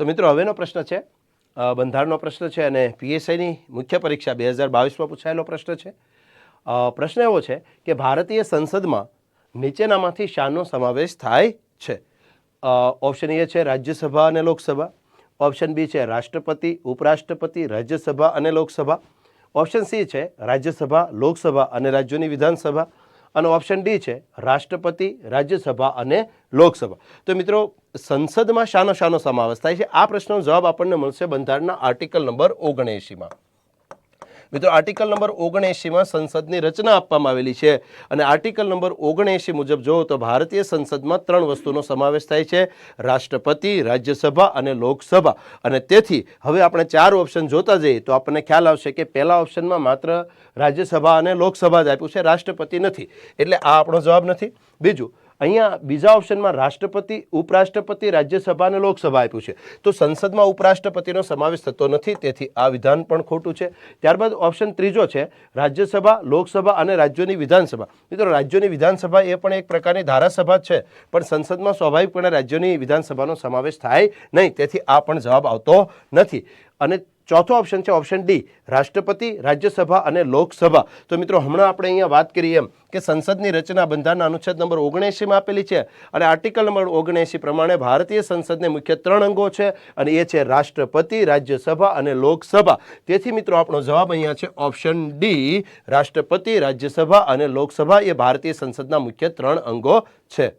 તો મિત્રો હવેનો પ્રશ્ન છે બંધારણનો પ્રશ્ન છે અને પીએસઆઈની મુખ્ય પરીક્ષા 2022માં પૂછાયેલો પ્રશ્ન છે. પ્રશ્ન એવો છે કે ભારતીય સંસદમાં નીચેનામાંથી શાનો સમાવેશ થાય છે? ઓપ્શન એ છે રાજ્યસભા અને લોકસભા, ઓપ્શન બી છે રાષ્ટ્રપતિ, ઉપરાષ્ટ્રપતિ, રાજ્યસભા અને લોકસભા, ઓપ્શન સી છે રાજ્યસભા, લોકસભા અને રાજ્યોની વિધાનસભા, અને ઓપ્શન ડી છે રાષ્ટ્રપતિ, રાજ્યસભા અને લોકસભા. તો મિત્રો સંસદમાં શાનો શાનો સમાવેશ થાય છે? આ પ્રશ્નનો જવાબ આપણને મળશે બંધારણના આર્ટિકલ નંબર 79માં. મિત્રો આર્ટિકલ નંબર 79માં સંસદની રચના આપવામાં આવેલી છે અને આર્ટિકલ નંબર 79 મુજબ જોવો તો ભારતીય સંસદમાં 3 વસ્તુનો સમાવેશ થાય છે: રાષ્ટ્રપતિ, રાજ્યસભા અને લોકસભા. અને તેથી હવે આપણે 4 ઓપ્શન જોતા જઈએ તો આપણને ખ્યાલ આવશે કે પહેલા ઓપ્શનમાં માત્ર રાજ્યસભા અને લોકસભા જ આપ્યું છે, રાષ્ટ્રપતિ નથી, એટલે આ આપણો જવાબ નથી. બીજું, અહીંયા બીજા ઓપ્શનમાં રાષ્ટ્રપતિ, ઉપરાષ્ટ્રપતિ, રાજ્યસભા અને લોકસભા આપ્યું છે, તો સંસદમાં ઉપરાષ્ટ્રપતિનો સમાવેશ થતો નથી, તેથી આ વિધાન પણ ખોટું છે. ત્યારબાદ ઓપ્શન ત્રીજો છે રાજ્યસભા, લોકસભા અને રાજ્યોની વિધાનસભા. મિત્રો રાજ્યોની વિધાનસભા એ પણ એક પ્રકારની ધારાસભા છે, પણ સંસદમાં સ્વાભાવિકપણે રાજ્યોની વિધાનસભાનો સમાવેશ થાય નહીં, તેથી આ પણ જવાબ આવતો નથી. અને ચોથો ઓપ્શન છે ઓપ્શન ડી, રાષ્ટ્રપતિ, રાજ્યસભા અને લોકસભા. તો મિત્રો હમણાં આપણે અહીંયા વાત કરી એમ કે સંસદની રચના બંધારણના અનુચ્છેદ નંબર 79માં આપેલી છે અને આર્ટિકલ નંબર 79 પ્રમાણે ભારતીય સંસદને મુખ્ય 3 અંગો છે અને એ છે રાષ્ટ્રપતિ, રાજ્યસભા અને લોકસભા. તેથી મિત્રો આપણો જવાબ અહીંયા છે ઓપ્શન ડી, રાષ્ટ્રપતિ, રાજ્યસભા અને લોકસભા એ ભારતીય સંસદના મુખ્ય 3 અંગો છે.